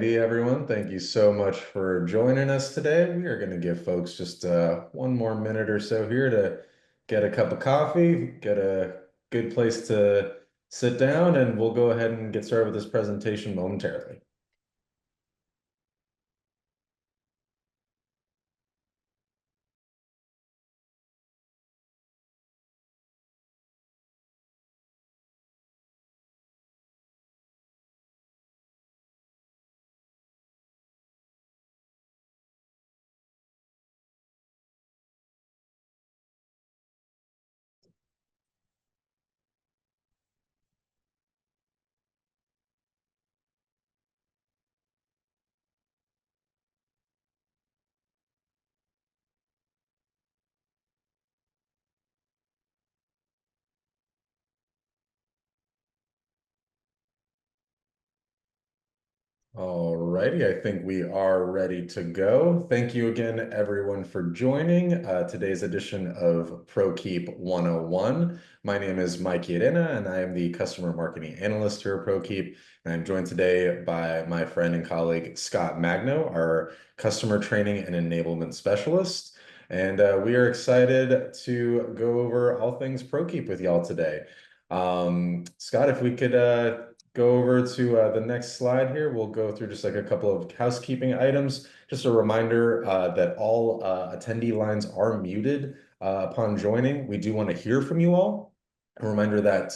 righty, everyone. Thank you so much for joining us today. We are going to give folks just one more minute or so here to get a cup of coffee, get a good place to sit down, and we'll go ahead and get started with this presentation momentarily. All righty, I think we are ready to go. Thank you again, everyone, for joining today's edition of Prokeep 101. My name is Mike Yedena, and I am the Customer Marketing Analyst here at Prokeep. And I'm joined today by my friend and colleague, Scott Magno, our Customer Training and Enablement Specialist. And we are excited to go over all things Prokeep with y'all today. Scott, if we could go over to the next slide here. We'll go through just like a couple of housekeeping items. Just a reminder that all attendee lines are muted upon joining. We do want to hear from you all. A reminder that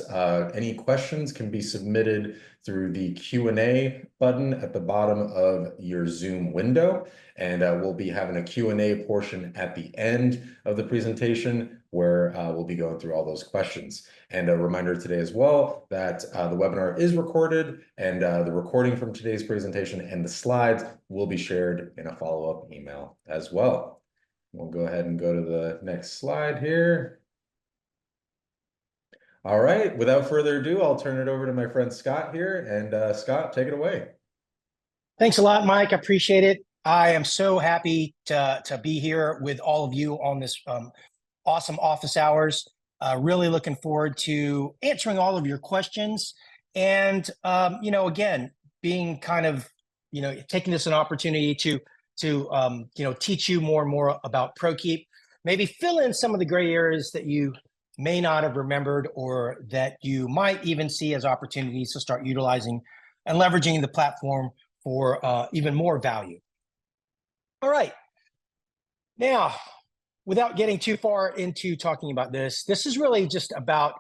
any questions can be submitted through the Q&A button at the bottom of your Zoom window. And we'll be having a Q&A portion at the end of the presentation where we'll be going through all those questions. And a reminder today as well that the webinar is recorded, and the recording from today's presentation and the slides will be shared in a follow-up email as well. We'll go ahead and go to the next slide here. All right, without further ado, I'll turn it over to my friend Scott here. And Scott, take it away. Thanks a lot, Mike. I appreciate it. I am so happy to be here with all of you on this awesome office hours. Really looking forward to answering all of your questions. And, again, being kind of, taking this an opportunity to teach you more and more about Prokeep, maybe fill in some of the gray areas that you may not have remembered or that you might even see as opportunities to start utilizing and leveraging the platform for even more value. All right. Now, without getting too far into talking about this is really just about,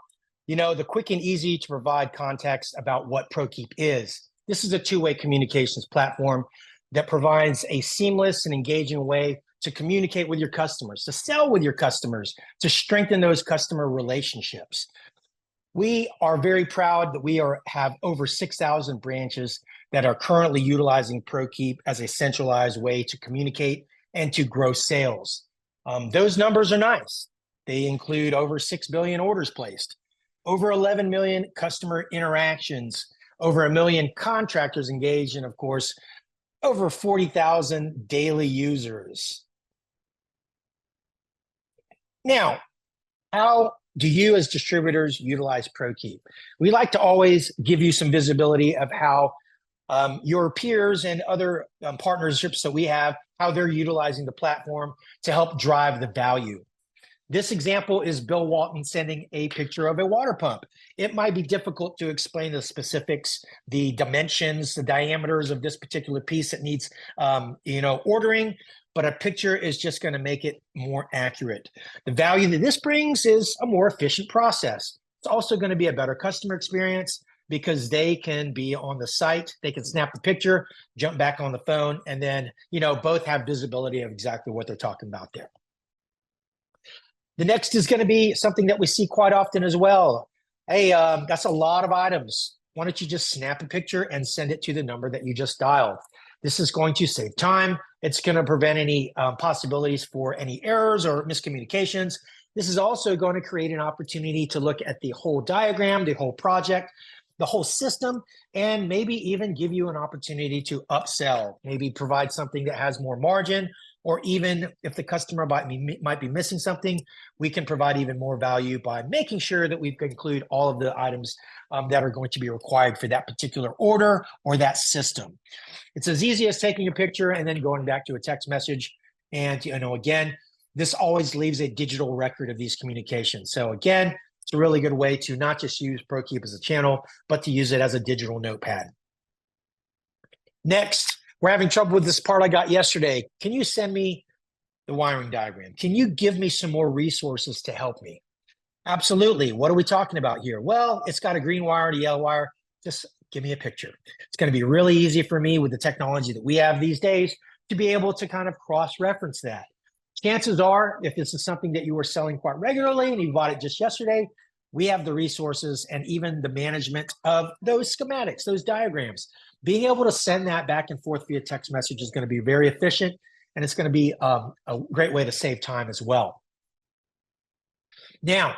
the quick and easy to provide context about what Prokeep is. This is a two-way communications platform that provides a seamless and engaging way to communicate with your customers, to sell with your customers, to strengthen those customer relationships. We are very proud that we have over 6,000 branches that are currently utilizing Prokeep as a centralized way to communicate and to grow sales. Those numbers are nice. They include over 6 billion orders placed, over 11 million customer interactions, over 1 million contractors engaged, and of course, over 40,000 daily users. Now, how do you as distributors utilize Prokeep? We like to always give you some visibility of how your peers and other partnerships that we have, how they're utilizing the platform to help drive the value. This example is Bill Walton sending a picture of a water pump. It might be difficult to explain the specifics, the dimensions, the diameters of this particular piece that needs, ordering, but a picture is just going to make it more accurate. The value that this brings is a more efficient process. It's also going to be a better customer experience because they can be on the site, they can snap the picture, jump back on the phone, and then, both have visibility of exactly what they're talking about there. The next is going to be something that we see quite often as well. Hey, that's a lot of items. Why don't you just snap a picture and send it to the number that you just dialed? This is going to save time. It's going to prevent any possibilities for any errors or miscommunications. This is also going to create an opportunity to look at the whole diagram, the whole project, the whole system, and maybe even give you an opportunity to upsell, maybe provide something that has more margin or even if the customer might be missing something, we can provide even more value by making sure that we include all of the items that are going to be required for that particular order or that system. It's as easy as taking a picture and then going back to a text message. And, again, this always leaves a digital record of these communications. So again, it's a really good way to not just use Prokeep as a channel, but to use it as a digital notepad. Next, we're having trouble with this part I got yesterday. Can you send me the wiring diagram? Can you give me some more resources to help me? Absolutely. What are we talking about here? Well, it's got a green wire and a yellow wire. Just give me a picture. It's going to be really easy for me with the technology that we have these days to be able to kind of cross-reference that. Chances are, if this is something that you were selling quite regularly and you bought it just yesterday, we have the resources and even the management of those schematics, those diagrams. Being able to send that back and forth via text message is going to be very efficient, and it's going to be a great way to save time as well. Now,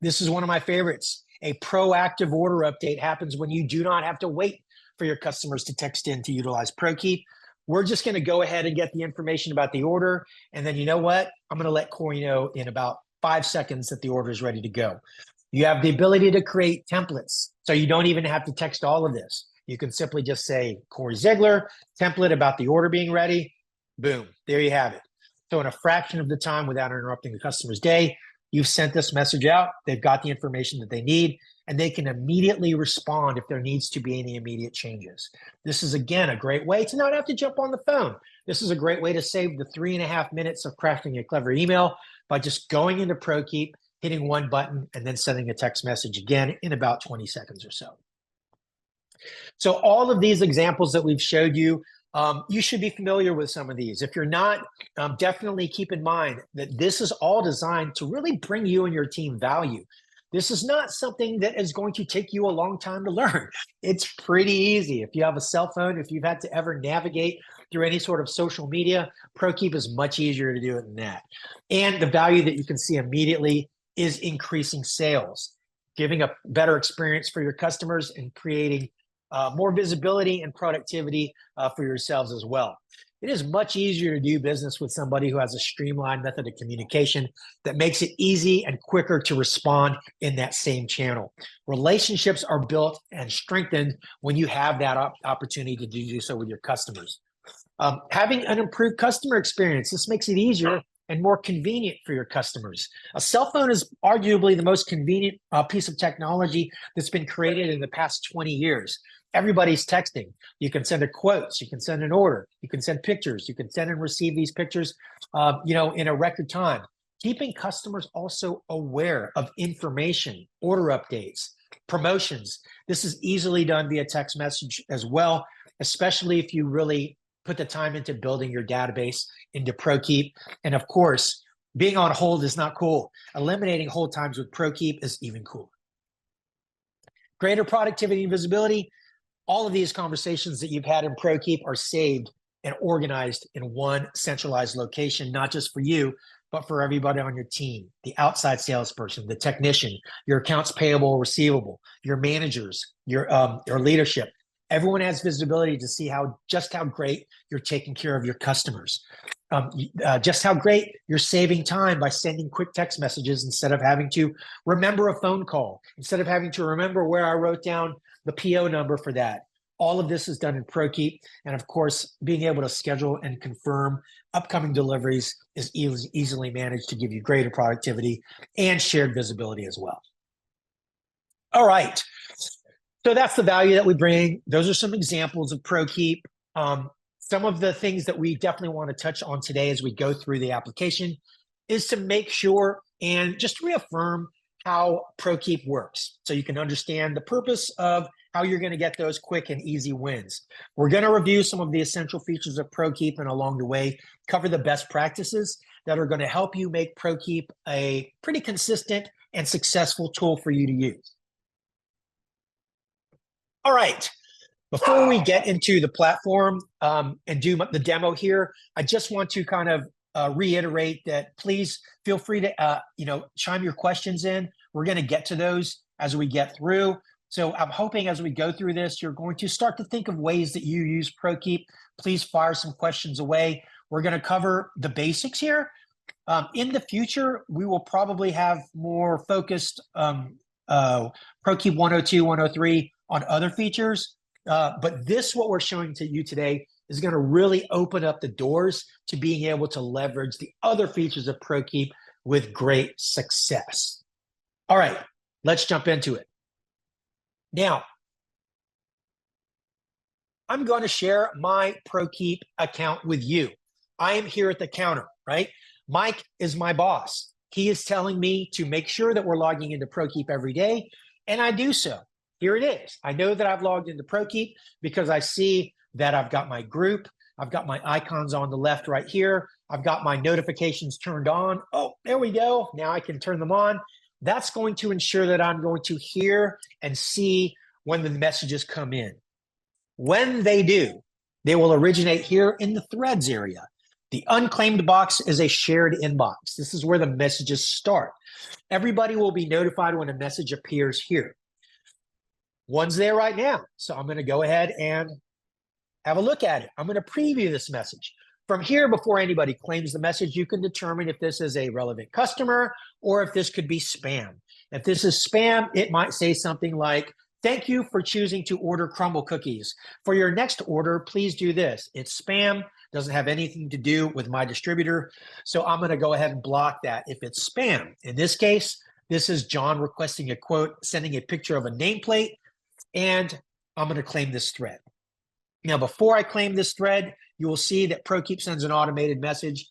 this is one of my favorites. A proactive order update happens when you do not have to wait for your customers to text in to utilize Prokeep. We're just going to go ahead and get the information about the order. And then you know what? I'm going to let Corey know in about 5 seconds that the order is ready to go. You have the ability to create templates. So you don't even have to text all of this. You can simply just say, Corey Ziegler, template about the order being ready. Boom, there you have it. So in a fraction of the time without interrupting the customer's day, you've sent this message out, they've got the information that they need, and they can immediately respond if there needs to be any immediate changes. This is, again, a great way to not have to jump on the phone. This is a great way to save the 3.5 minutes of crafting a clever email by just going into Prokeep, hitting one button, and then sending a text message again in about 20 seconds or so. So all of these examples that we've showed you, you should be familiar with some of these. If you're not, definitely keep in mind that this is all designed to really bring you and your team value. This is not something that is going to take you a long time to learn. It's pretty easy. If you have a cell phone, if you've had to ever navigate through any sort of social media, Prokeep is much easier to do it than that. And the value that you can see immediately is increasing sales, giving a better experience for your customers and creating more visibility and productivity for yourselves as well. It is much easier to do business with somebody who has a streamlined method of communication that makes it easy and quicker to respond in that same channel. Relationships are built and strengthened when you have that opportunity to do so with your customers. Having an improved customer experience, this makes it easier and more convenient for your customers. A cell phone is arguably the most convenient piece of technology that's been created in the past 20 years. Everybody's texting. You can send a quotes, you can send an order, you can send pictures, you can send and receive these pictures, in a record time. Keeping customers also aware of information, order updates, promotions. This is easily done via text message as well, especially if you really put the time into building your database into Prokeep. And of course, being on hold is not cool. Eliminating hold times with Prokeep is even cooler. Greater productivity and visibility. All of these conversations that you've had in Prokeep are saved and organized in one centralized location, not just for you, but for everybody on your team, the outside salesperson, the technician, your accounts payable, receivable, your managers, your leadership. Everyone has visibility to see just how great you're taking care of your customers, just how great you're saving time by sending quick text messages instead of having to remember a phone call, instead of having to remember where I wrote down the PO number for that. All of this is done in Prokeep. And of course, being able to schedule and confirm upcoming deliveries is easily managed to give you greater productivity and shared visibility as well. All right. So that's the value that we bring. Those are some examples of Prokeep. Some of the things that we definitely want to touch on today as we go through the application is to make sure and just reaffirm how Prokeep works so you can understand the purpose of how you're going to get those quick and easy wins. We're going to review some of the essential features of Prokeep and along the way cover the best practices that are going to help you make Prokeep a pretty consistent and successful tool for you to use. All right, before we get into the platform and do the demo here, I just want to kind of reiterate that please feel free to chime your questions in. We're going to get to those as we get through. So I'm hoping as we go through this, you're going to start to think of ways that you use Prokeep. Please fire some questions away. We're going to cover the basics here. In the future, we will probably have more focused Prokeep 102, 103 on other features. But this, what we're showing to you today, is going to really open up the doors to being able to leverage the other features of Prokeep with great success. All right, let's jump into it. Now, I'm going to share my Prokeep account with you. I am here at the counter, right? Mike is my boss. He is telling me to make sure that we're logging into Prokeep every day, and I do so. Here it is. I know that I've logged into Prokeep because I see that I've got my group. I've got my icons on the left right here. I've got my notifications turned on. Oh, there we go. Now I can turn them on. That's going to ensure that I'm going to hear and see when the messages come in. When they do, they will originate here in the threads area. The unclaimed box is a shared inbox. This is where the messages start. Everybody will be notified when a message appears here. One's there right now. So I'm going to go ahead and have a look at it. I'm going to preview this message. From here, before anybody claims the message, you can determine if this is a relevant customer or if this could be spam. If this is spam, it might say something like, "Thank you for choosing to order crumble cookies. For your next order, please do this." It's spam, doesn't have anything to do with my distributor. So I'm going to go ahead and block that if it's spam. In this case, this is John requesting a quote, sending a picture of a nameplate, and I'm going to claim this thread. Now, before I claim this thread, you will see that Prokeep sends an automated message,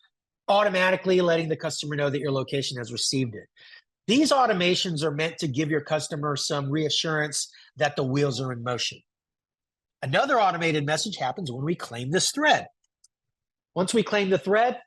automatically letting the customer know that your location has received it. These automations are meant to give your customer some reassurance that the wheels are in motion. Another automated message happens when we claim this thread. Once we claim the thread,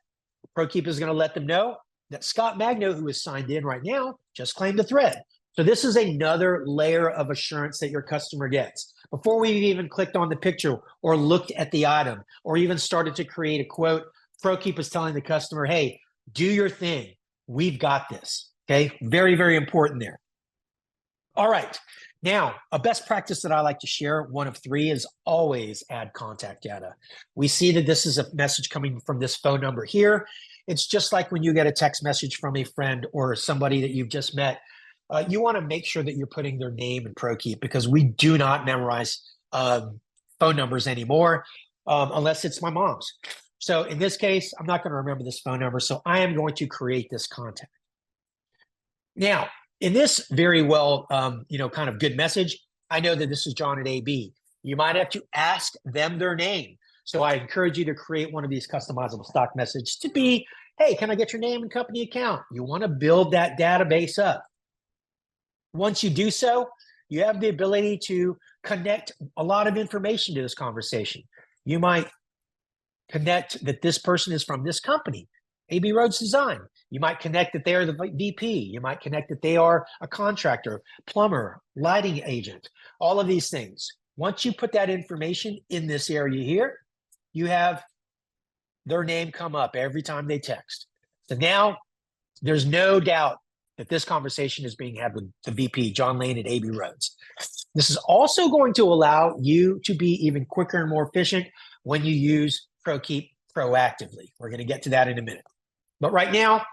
Prokeep is going to let them know that Scott Magno, who is signed in right now, just claimed the thread. So this is another layer of assurance that your customer gets. Before we've even clicked on the picture or looked at the item or even started to create a quote, Prokeep is telling the customer, hey, do your thing. We've got this. Okay, very, very important there. All right, now a best practice that I like to share, one of three, is always add contact data. We see that this is a message coming from this phone number here. It's just like when you get a text message from a friend or somebody that you've just met. You want to make sure that you're putting their name in Prokeep because we do not memorize phone numbers anymore unless it's my mom's. So in this case, I'm not going to remember this phone number, so I am going to create this contact. Now, in this very well, kind of good message, I know that this is John at AB. You might have to ask them their name. So I encourage you to create one of these customizable stock messages to be, hey, can I get your name and company account? You want to build that database up. Once you do so, you have the ability to connect a lot of information to this conversation. You might connect that this person is from this company, AB Roads Design. You might connect that they are the VP. You might connect that they are a contractor, plumber, lighting agent, all of these things. Once you put that information in this area here, you have their name come up every time they text. So now there's no doubt that this conversation is being had with the VP, John Lane at AB Roads. This is also going to allow you to be even quicker and more efficient when you use Prokeep proactively. We're going to get to that in a minute. But right now,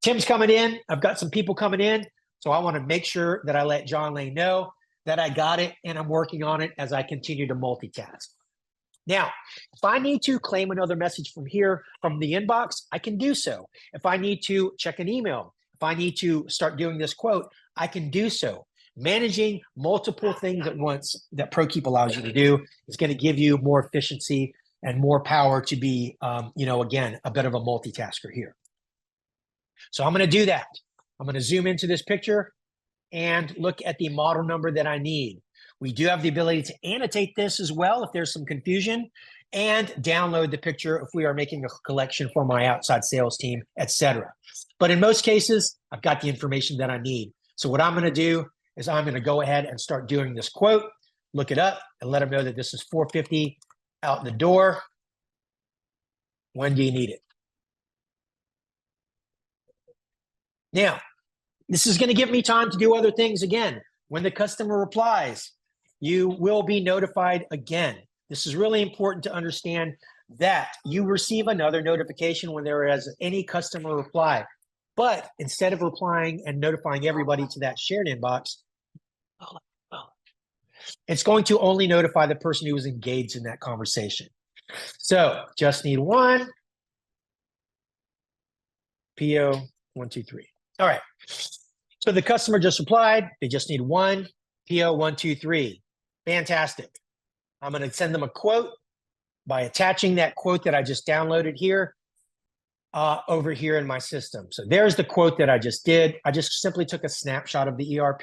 Tim's coming in. I've got some people coming in. So I want to make sure that I let John Lane know that I got it and I'm working on it as I continue to multitask. Now, if I need to claim another message from here, from the inbox, I can do so. If I need to check an email, if I need to start doing this quote, I can do so. Managing multiple things at once that Prokeep allows you to do is going to give you more efficiency and more power to be, again, a bit of a multitasker here. So I'm going to do that. I'm going to zoom into this picture and look at the model number that I need. We do have the ability to annotate this as well if there's some confusion, and download the picture if we are making a collection for my outside sales team, etc. But in most cases, I've got the information that I need. So what I'm going to do is I'm going to go ahead and start doing this quote, look it up, and let them know that this is $450 out the door. When do you need it? Now, this is going to give me time to do other things again. When the customer replies, you will be notified again. This is really important to understand that you receive another notification when there is any customer reply. But instead of replying and notifying everybody to that shared inbox, it's going to only notify the person who was engaged in that conversation. So just need one, PO 123. All right. So the customer just replied. They just need one, PO 123. Fantastic. I'm going to send them a quote by attaching that quote that I just downloaded here over here in my system. So there's the quote that I just did. I just simply took a snapshot of the ERP.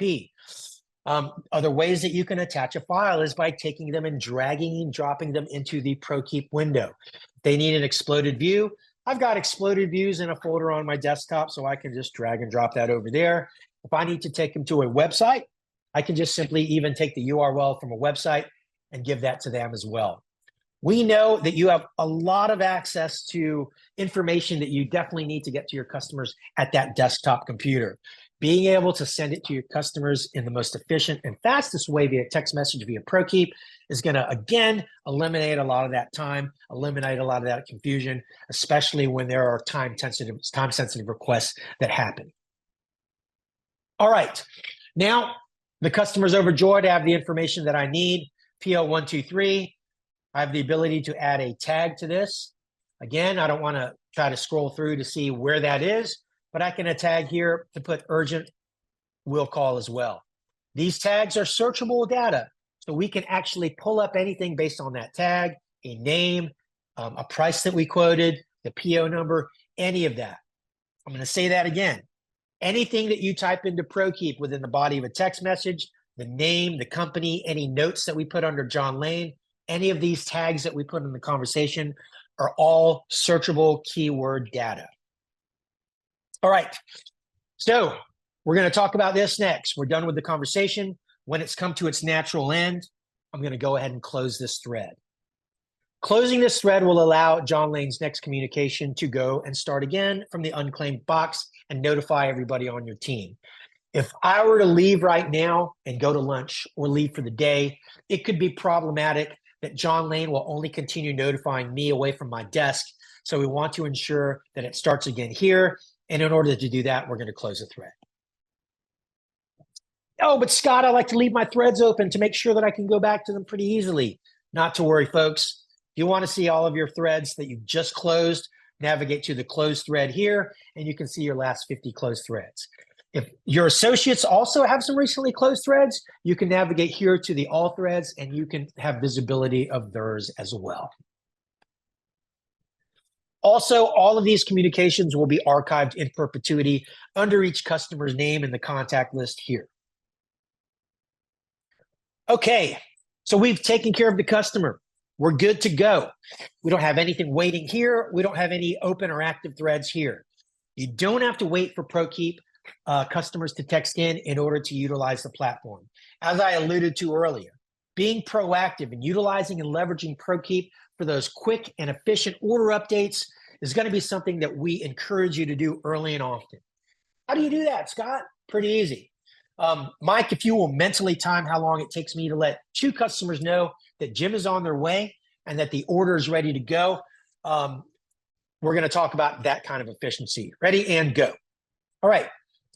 Other ways that you can attach a file is by taking them and dragging and dropping them into the Prokeep window. If they need an exploded view, I've got exploded views in a folder on my desktop, so I can just drag and drop that over there. If I need to take them to a website, I can just simply even take the URL from a website and give that to them as well. We know that you have a lot of access to information that you definitely need to get to your customers at that desktop computer. Being able to send it to your customers in the most efficient and fastest way via text message via Prokeep is going to, again, eliminate a lot of that time, eliminate a lot of that confusion, especially when there are time-sensitive requests that happen. All right. Now, the customer's overjoyed. I have the information that I need. PO 123. I have the ability to add a tag to this. Again, I don't want to try to scroll through to see where that is, but I can tag here to put urgent will call as well. These tags are searchable data, so we can actually pull up anything based on that tag, a name, a price that we quoted, the PO number, any of that. I'm going to say that again. Anything that you type into Prokeep within the body of a text message, the name, the company, any notes that we put under John Lane, any of these tags that we put in the conversation are all searchable keyword data. All right, so we're going to talk about this next. We're done with the conversation. When it's come to its natural end, I'm going to go ahead and close this thread. Closing this thread will allow John Lane's next communication to go and start again from the unclaimed box and notify everybody on your team. If I were to leave right now and go to lunch or leave for the day, it could be problematic that John Lane will only continue notifying me away from my desk. So we want to ensure that it starts again here. And in order to do that, we're going to close the thread. Oh, but Scott, I like to leave my threads open to make sure that I can go back to them pretty easily. Not to worry, folks. If you want to see all of your threads that you've just closed, navigate to the closed thread here, and you can see your last 50 closed threads. If your associates also have some recently closed threads, you can navigate here to the all threads, and you can have visibility of theirs as well. Also, all of these communications will be archived in perpetuity under each customer's name in the contact list here. Okay, so we've taken care of the customer. We're good to go. We don't have anything waiting here. We don't have any open or active threads here. You don't have to wait for Prokeep customers to text in order to utilize the platform. As I alluded to earlier, being proactive and utilizing and leveraging Prokeep for those quick and efficient order updates is going to be something that we encourage you to do early and often. How do you do that, Scott? Pretty easy. Mike, if you will mentally time how long it takes me to let 2 customers know that Jim is on their way and that the order is ready to go, we're going to talk about that kind of efficiency. Ready and go. All right,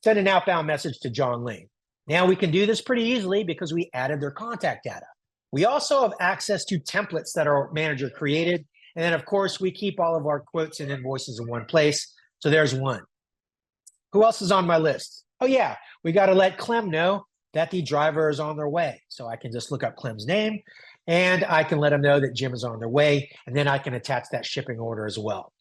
send an outbound message to John Lane. Now we can do this pretty easily because we added their contact data. We also have access to templates that our manager created. And then, of course, we keep all of our quotes and invoices in one place. So there's one. Who else is on my list? Oh, yeah, we got to let Clem know that the driver is on their way. So I can just look up Clem's name, and I can let him know that Jim is on their way, and then I can attach that shipping order as well.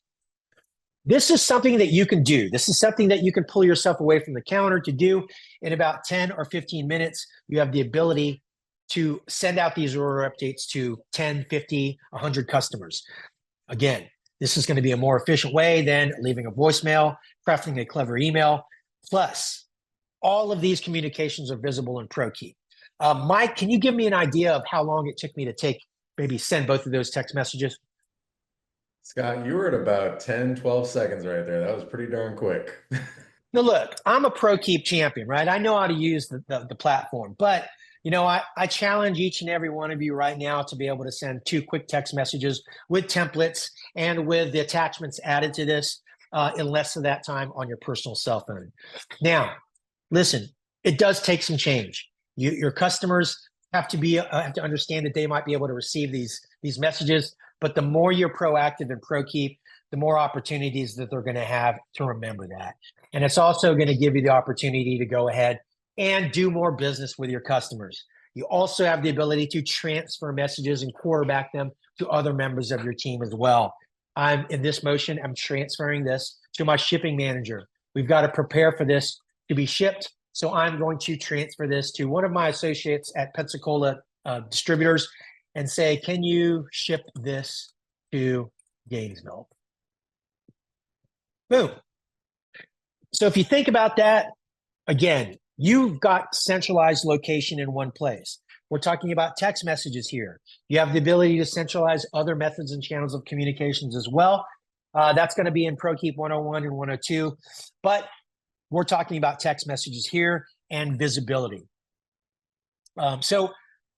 This is something that you can do. This is something that you can pull yourself away from the counter to do in about 10 or 15 minutes. You have the ability to send out these order updates to 10, 50, 100 customers. Again, this is going to be a more efficient way than leaving a voicemail, crafting a clever email. Plus, all of these communications are visible in Prokeep. Mike, can you give me an idea of how long it took me to maybe send both of those text messages? Scott, you were at about 10, 12 seconds right there. That was pretty darn quick. Now, look, I'm a Prokeep champion, right? I know how to use the platform, but I challenge each and every one of you right now to be able to send 2 quick text messages with templates and with the attachments added to this in less of that time on your personal cell phone. Now, listen, it does take some change. Your customers have to understand that they might be able to receive these messages, but the more you're proactive in Prokeep, the more opportunities that they're going to have to remember that. And it's also going to give you the opportunity to go ahead and do more business with your customers. You also have the ability to transfer messages and quarterback them to other members of your team as well. I'm in this motion, I'm transferring this to my shipping manager. We've got to prepare for this to be shipped. So I'm going to transfer this to one of my associates at Pensacola Distributors and say, can you ship this to Gainesville? Boom. So if you think about that, again, you've got centralized location in one place. We're talking about text messages here. You have the ability to centralize other methods and channels of communications as well. That's going to be in Prokeep 101 and 102. But we're talking about text messages here and visibility. So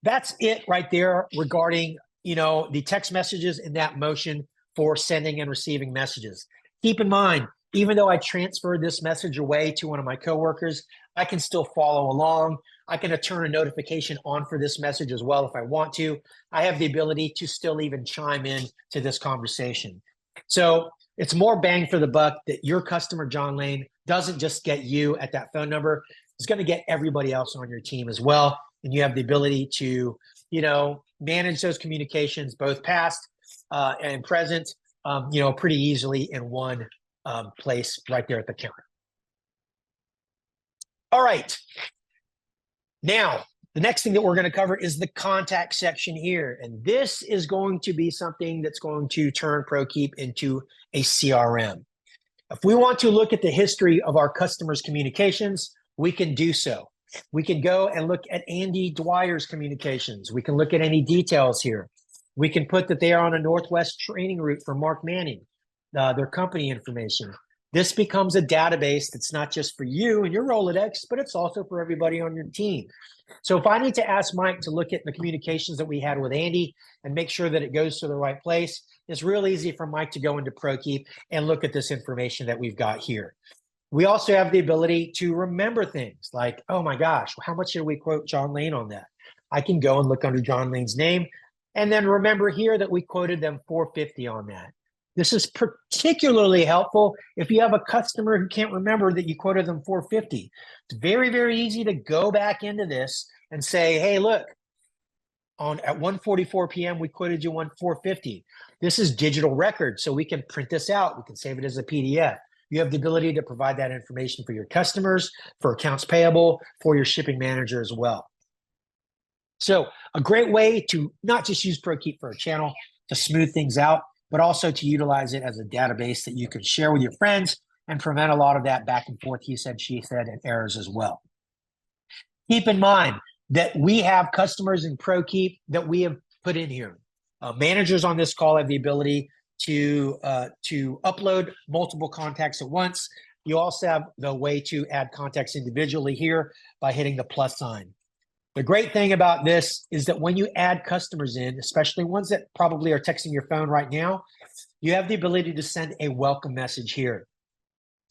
that's it right there regarding, the text messages in that motion for sending and receiving messages. Keep in mind, even though I transferred this message away to one of my coworkers, I can still follow along. I can turn a notification on for this message as well if I want to. I have the ability to still even chime in to this conversation. So it's more bang for the buck that your customer, John Lane, doesn't just get you at that phone number. It's going to get everybody else on your team as well. And you have the ability to, manage those communications, both past and present, pretty easily in one place right there at the counter. All right. Now, the next thing that we're going to cover is the contact section here. And this is going to be something that's going to turn Prokeep into a CRM. If we want to look at the history of our customers' communications, we can do so. We can go and look at Andy Dwyer's communications. We can look at any details here. We can put that they are on a Northwest training route for Mark Manning, their company information. This becomes a database that's not just for you and your Rolodex, but it's also for everybody on your team. So if I need to ask Mike to look at the communications that we had with Andy and make sure that it goes to the right place, it's real easy for Mike to go into Prokeep and look at this information that we've got here. We also have the ability to remember things like, oh my gosh, how much did we quote John Lane on that? I can go and look under John Lane's name and then remember here that we quoted them $450 on that. This is particularly helpful if you have a customer who can't remember that you quoted them $450. It's very, very easy to go back into this and say, hey, look, at 1:44 p.m., we quoted you $450. This is digital record, so we can print this out. We can save it as a PDF. You have the ability to provide that information for your customers, for accounts payable, for your shipping manager as well. So a great way to not just use Prokeep for a channel to smooth things out, but also to utilize it as a database that you can share with your friends and prevent a lot of that back and forth, he said, she said, and errors as well. Keep in mind that we have customers in Prokeep that we have put in here. Managers on this call have the ability to upload multiple contacts at once. You also have the way to add contacts individually here by hitting the plus sign. The great thing about this is that when you add customers in, especially ones that probably are texting your phone right now, you have the ability to send a welcome message here.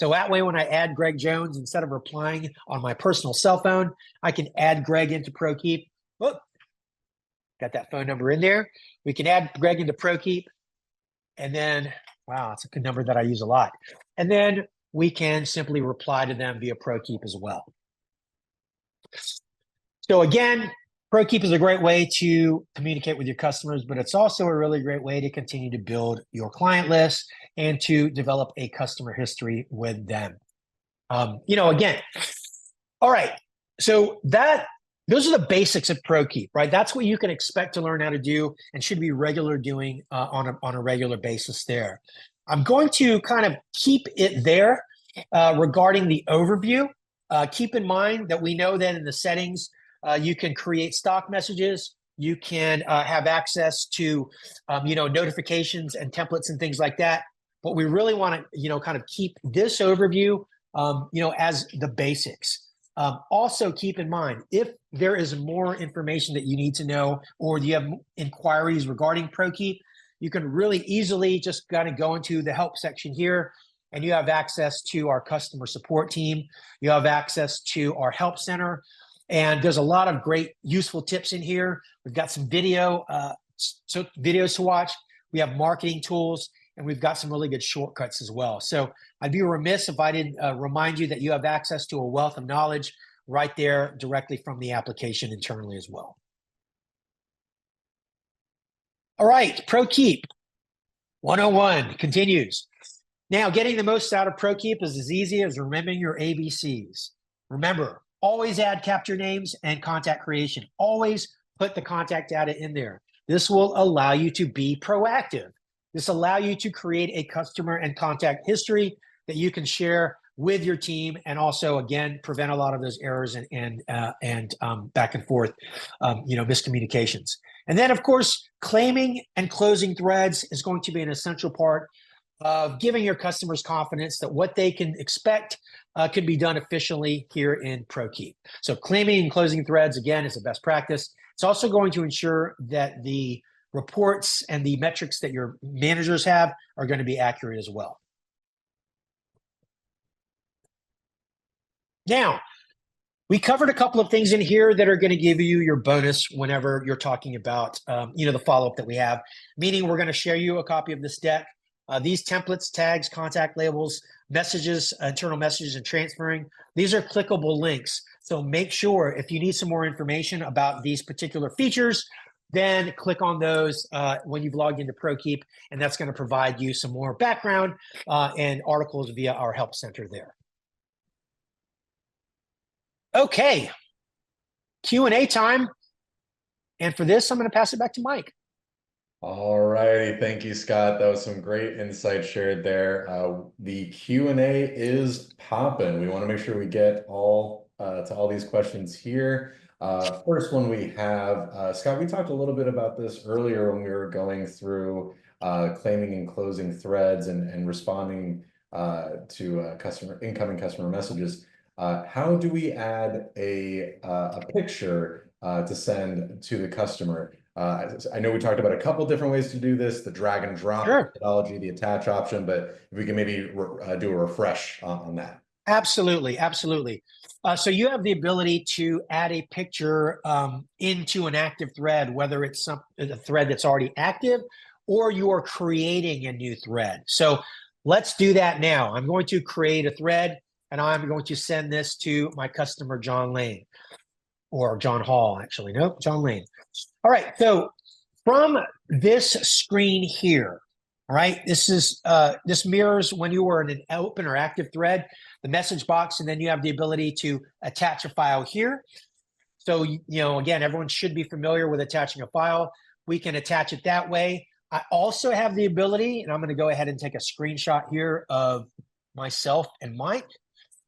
So that way, when I add Greg Jones, instead of replying on my personal cell phone, I can add Greg into Prokeep. Oh, got that phone number in there. We can add Greg into Prokeep. And then, wow, it's a good number that I use a lot. And then we can simply reply to them via Prokeep as well. So again, Prokeep is a great way to communicate with your customers, but it's also a really great way to continue to build your client list and to develop a customer history with them. Again, all right. So those are the basics of Prokeep, right? That's what you can expect to learn how to do and should be regular doing on a regular basis there. I'm going to kind of keep it there regarding the overview. Keep in mind that we know that in the settings, you can create stock messages. You can have access to, notifications and templates and things like that. But we really want to, kind of keep this overview, as the basics. Also, keep in mind, if there is more information that you need to know, or you have inquiries regarding Prokeep, you can really easily just kind of go into the help section here, and you have access to our customer support team. You have access to our help center, and there's a lot of great useful tips in here. We've got some videos to watch. We have marketing tools, and we've got some really good shortcuts as well. So I'd be remiss if I didn't remind you that you have access to a wealth of knowledge right there directly from the application internally as well. All right, Prokeep 101 continues. Now, getting the most out of Prokeep is as easy as remembering your ABCs. Remember, always add capture names and contact creation. Always put the contact data in there. This will allow you to be proactive. This allows you to create a customer and contact history that you can share with your team, and also, again, prevent a lot of those errors and back and forth, miscommunications. And then, of course, claiming and closing threads is going to be an essential part of giving your customers confidence that what they can expect can be done efficiently here in Prokeep. So claiming and closing threads, again, is a best practice. It's also going to ensure that the reports and the metrics that your managers have are going to be accurate as well. Now, we covered a couple of things in here that are going to give you your bonus whenever you're talking about, the follow-up that we have, meaning we're going to share you a copy of this deck. These templates, tags, contact labels, messages, internal messages, and transferring, these are clickable links. So make sure if you need some more information about these particular features, then click on those when you've logged into Prokeep, and that's going to provide you some more background and articles via our help center there. Okay, Q&A time. And for this, I'm going to pass it back to Mike. All righty, thank you, Scott. That was some great insight shared there. The Q&A is popping. We want to make sure we get all to all these questions here. First one we have, Scott, we talked a little bit about this earlier when we were going through claiming and closing threads and responding to incoming customer messages. How do we add a picture to send to the customer? I know we talked about a couple different ways to do this, the drag and drop methodology, the attach option, but if we can maybe do a refresh on that. Absolutely, absolutely. So you have the ability to add a picture into an active thread, whether it's a thread that's already active or you are creating a new thread. So let's do that now. I'm going to create a thread, and I'm going to send this to my customer, John Lane, or John Hall, actually. No, John Lane. All right, so from this screen here, all right, this mirrors when you were in an open or active thread, the message box, and then you have the ability to attach a file here. So, again, everyone should be familiar with attaching a file. We can attach it that way. I also have the ability, and I'm going to go ahead and take a screenshot here of myself and Mike.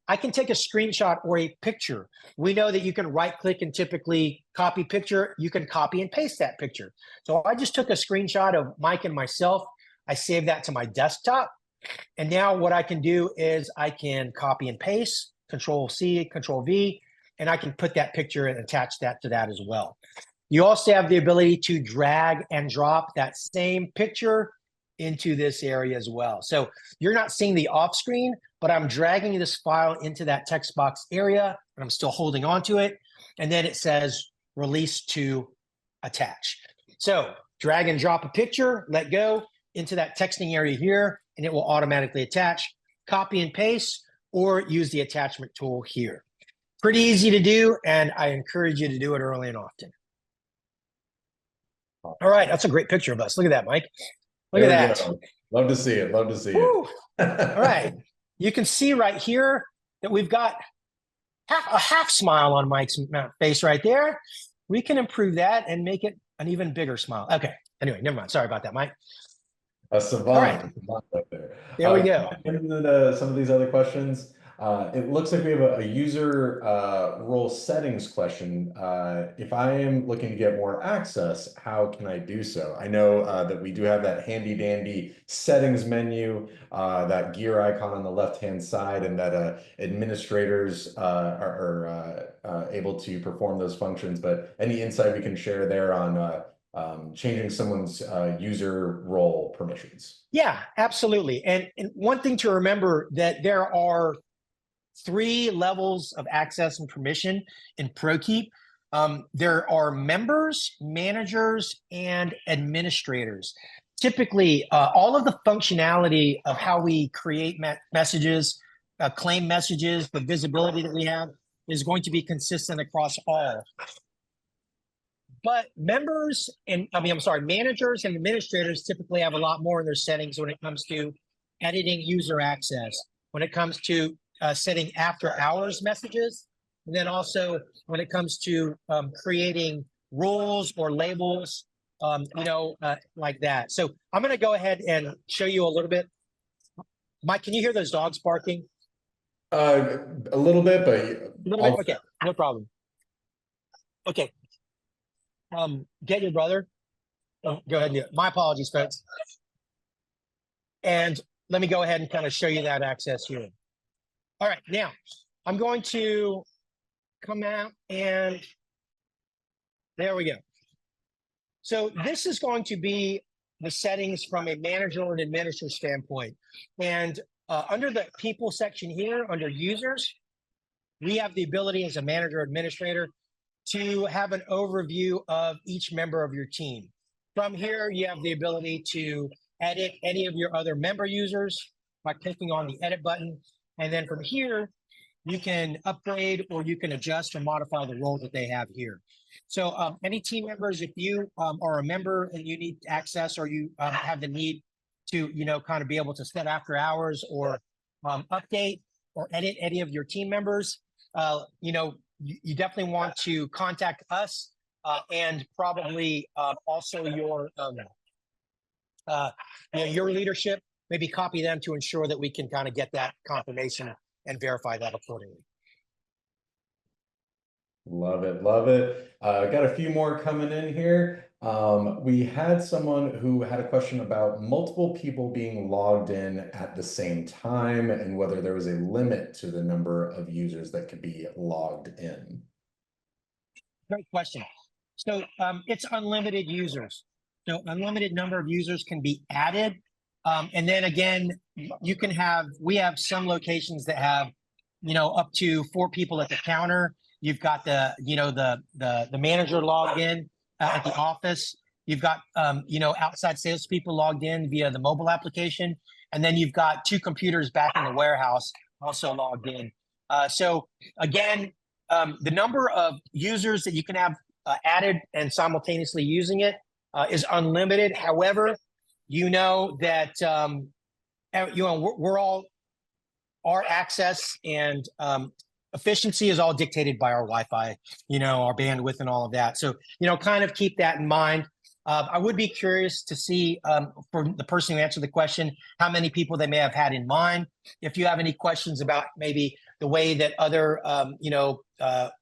I can take a screenshot or a picture. We know that you can right-click and typically copy picture. You can copy and paste that picture. So I just took a screenshot of Mike and myself. I saved that to my desktop. And now what I can do is I can copy and paste, Control-C, Control-V, and I can put that picture and attach that to that as well. You also have the ability to drag and drop that same picture into this area as well. So you're not seeing the off screen, but I'm dragging this file into that text box area, and I'm still holding on to it. And then it says release to attach. So drag and drop a picture, let go into that texting area here, and it will automatically attach. Copy and paste, or use the attachment tool here. Pretty easy to do, and I encourage you to do it early and often. All right, that's a great picture of us. Look at that, Mike. Look at that. Love to see it. Love to see it. All right. You can see right here that we've got a half smile on Mike's face right there. We can improve that and make it an even bigger smile. Okay. Anyway, never mind. Sorry about that, Mike. A savant. All right. Savant right there. There we go. Into some of these other questions. It looks like we have a user role settings question. If I am looking to get more access, how can I do so? I know that we do have that handy dandy settings menu, that gear icon on the left-hand side, and that administrators are able to perform those functions. But any insight we can share there on changing someone's user role permissions? Yeah, absolutely. And one thing to remember that there are three levels of access and permission in Prokeep. There are members, managers, and administrators. Typically, all of the functionality of how we create messages, claim messages, the visibility that we have is going to be consistent across all. But members and managers and administrators typically have a lot more in their settings when it comes to editing user access, when it comes to setting after hours messages, and then also when it comes to creating rules or labels, like that. So I'm going to go ahead and show you a little bit. Mike, can you hear those dogs barking? A little bit, but A little bit? Okay, no problem. Okay. Get your brother. Oh, go ahead and do it. My apologies, folks. And let me go ahead and kind of show you that access here. All right, now I'm going to come out and there we go. So this is going to be the settings from a manager and administrator standpoint. And under the people section here, under users, we have the ability as a manager or administrator to have an overview of each member of your team. From here, you have the ability to edit any of your other member users by clicking on the edit button. And then from here, you can upgrade or you can adjust or modify the role that they have here. So any team members, if you are a member and you need access or you have the need to, kind of be able to set after hours or update or edit any of your team members, you definitely want to contact us and probably also your leadership, maybe copy them to ensure that we can kind of get that confirmation and verify that accordingly. Love it, love it. Got a few more coming in here. We had someone who had a question about multiple people being logged in at the same time and whether there was a limit to the number of users that could be logged in. Great question. So it's unlimited users. So unlimited number of users can be added. And then again, we have some locations that have, up to 4 people at the counter. You've got the manager logged in at the office. You've got, outside salespeople logged in via the mobile application. And then you've got 2 computers back in the warehouse also logged in. So again, the number of users that you can have added and simultaneously using it is unlimited. However, that we're all, our access and efficiency is all dictated by our Wi-Fi, our bandwidth and all of that. So, kind of keep that in mind. I would be curious to see for the person who answered the question, how many people they may have had in mind. If you have any questions about maybe the way that other,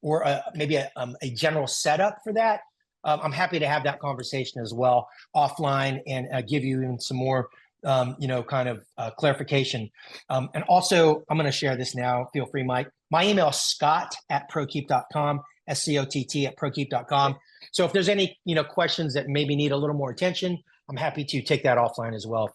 or maybe a general setup for that, I'm happy to have that conversation as well offline and give you even some more, clarification. And also, I'm going to share this now. Feel free, Mike. My email is scott@prokeep.com, SCOTT@prokeep.com. So if there's any, questions that maybe need a little more attention, I'm happy to take that offline as well.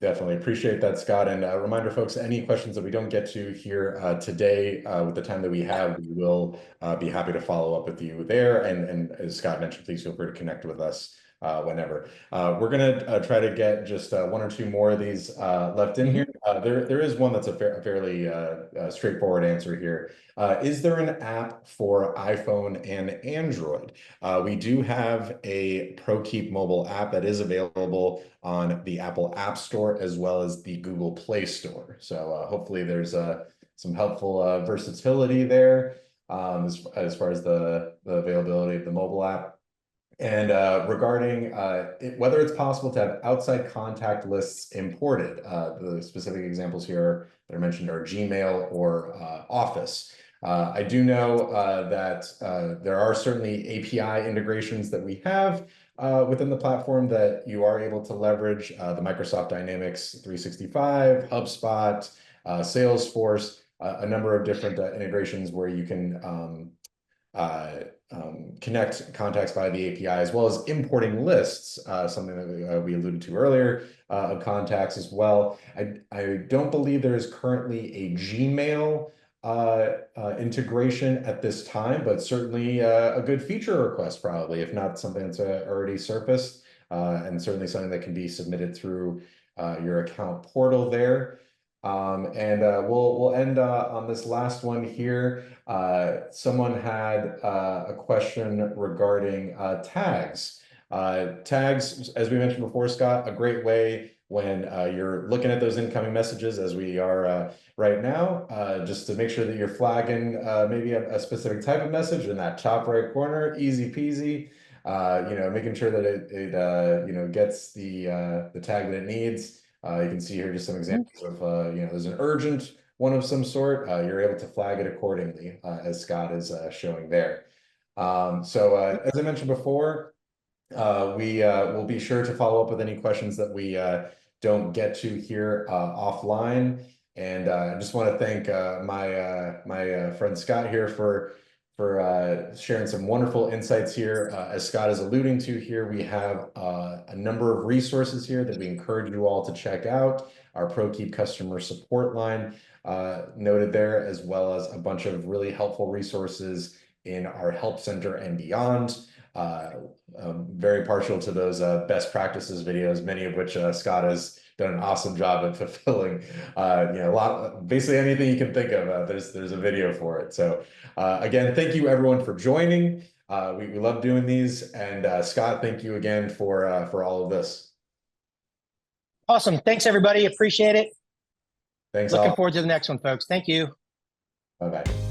Definitely appreciate that, Scott. And a reminder, folks, any questions that we don't get to here today with the time that we have, we will be happy to follow up with you there. And as Scott mentioned, please feel free to connect with us whenever. We're going to try to get just 1 or 2 more of these left in here. There is one that's a fairly straightforward answer here. Is there an app for iPhone and Android? We do have a Prokeep mobile app that is available on the Apple App Store as well as the Google Play Store. So hopefully there's some helpful versatility there as far as the availability of the mobile app. And regarding whether it's possible to have outside contact lists imported, the specific examples here that are mentioned are Gmail or Office. I do know that there are certainly API integrations that we have within the platform that you are able to leverage, the Microsoft Dynamics 365, HubSpot, Salesforce, a number of different integrations where you can uh, connect contacts via the API, as well as importing lists, something that we alluded to earlier, of contacts as well. I don't believe there is currently a Gmail integration at this time, but certainly a good feature request, probably, if not something that's already surfaced, and certainly something that can be submitted through your account portal there. And we'll end on this last one here. Someone had a question regarding tags. Tags, as we mentioned before, Scott, a great way when you're looking at those incoming messages, as we are right now, just to make sure that you're flagging maybe a specific type of message in that top right corner, easy peasy. Making sure that it gets the tag that it needs. You can see here just some examples of there's an urgent one of some sort. You're able to flag it accordingly, as Scott is showing there. As I mentioned before, we will be sure to follow up with any questions that we don't get to here offline. And I just want to thank my friend Scott here for sharing some wonderful insights here. As Scott is alluding to here, we have a number of resources here that we encourage you all to check out. Our Prokeep customer support line noted there, as well as a bunch of really helpful resources in our help center and beyond. Very partial to those best practices videos, many of which Scott has done an awesome job of fulfilling. Basically anything you can think of, there's a video for it. So again, thank you everyone for joining. We love doing these, and Scott, thank you again for all of this. Awesome. Thanks, everybody. Appreciate it. Thanks Looking all. forward to the next one, folks. Thank you. Bye bye.